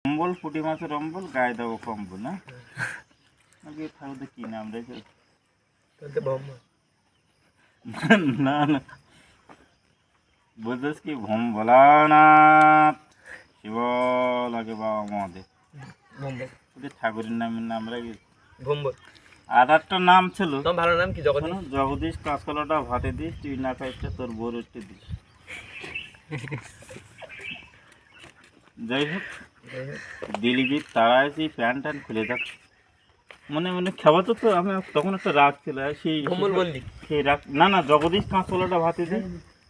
অম্বল, পুঁটি মাছের অম্বল, গায়ে দেবো কম্বল। না নাকি ঠাকুরদের কি নাম রেখে? না না, বলছিস কি ভোম ভোলানাথ শিব লাগে বাবা মহাদেব, ওদের ঠাকুরের নাম রেখে। আর একটা নাম ছিল, ভালো নাম কি? জগদীশ কাঁচকলাটা ভাতে দিস, তুই না খাইতে তোর বোর উঠতে দিস। যাই হোক, দিলীপের তাড়াইছি, প্যান্ট ট্যান্ট খুলে থাক মনে মনে খাওয়াতো। তো আমি তখন একটা রাগ ছিল, সেই সেই রাগ। না না, জগদীশ কাঁচকলাটা ভাতে দিস,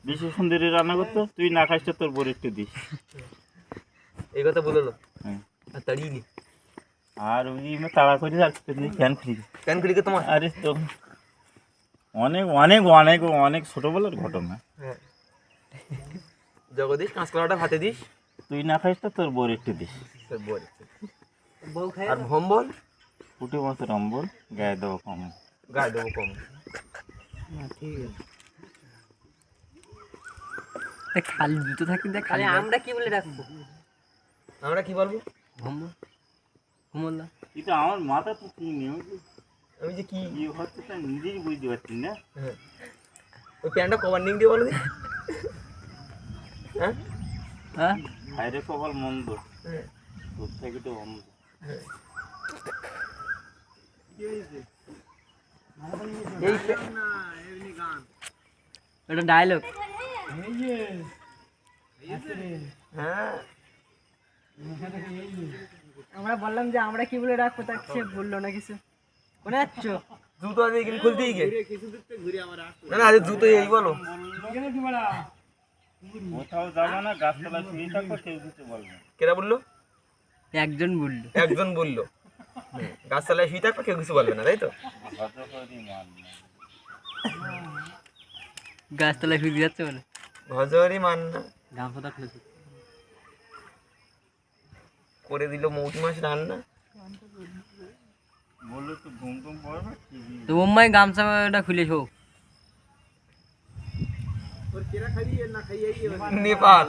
বিশ্ব সুন্দরী রান্না করতো, তুই না খাইতে তোর বোর একটু দিস। এই কথা বললো। হ্যাঁ, আর তাড়িয়ে নি। আর ওই তাড়া করে রাখতে প্যান খুলি তোমার। আরে তো অনেক অনেক অনেক অনেক ছোটবেলার ঘটনা। জগদীশ কাঁচকলাটা ভাতে দিস, তুই না খাইস তো তোর বোর একটু দিস। তোর বউ খাই। আর ভম্বল, পুঁটি মাছের অম্বল, গায়ে দেবো কম। গায়ে দেবো কম। ঠিক আছে, খালি জুতো থাকি দেখ। খালি আমরা কি বলে রাখবো? আমরা কি বলবো? ঘুমল্লা। কিন্তু আমার মাথা তো কি নেই, আমি যে কি হচ্ছে তা নিজেই বুঝতে পারছি না। ওই প্যান্টটা কভার নিং দিয়ে বলো দি। হ্যাঁ হ্যাঁ, বাইরে কপাল মন্দ, তোর থেকে তো অন্ধ। এটা ডায়লগ। হ্যাঁ, আমরা বললাম যে আমরা কি বলে রাখবো, তাকে সে বললো না কিছু। মনে যাচ্ছ? জুতো আজ এখানে খুলতেই গে। না না, আজ জুতো এই বলো। কোথাও যাবো না, গাছতলা শুয়ে থাকবো, কেউ কিছু বলবে না। কেরা বললো? একজন বললো। একজন বললো গাছতলায় শুয়ে থাকবে, কেউ কিছু বলবে না, তাই তো? ভদ্রকরই মান না। গাছতলায় শুয়ে যাচ্ছে বলে ভজরি মান না। গামছাটা খুলেছে। করে দিল মৌটি মাছ রান্না। বললো তো ঘুম টুম পড়বে, তো বোম্বাই গামছাটা খুলে শো। নেপাল।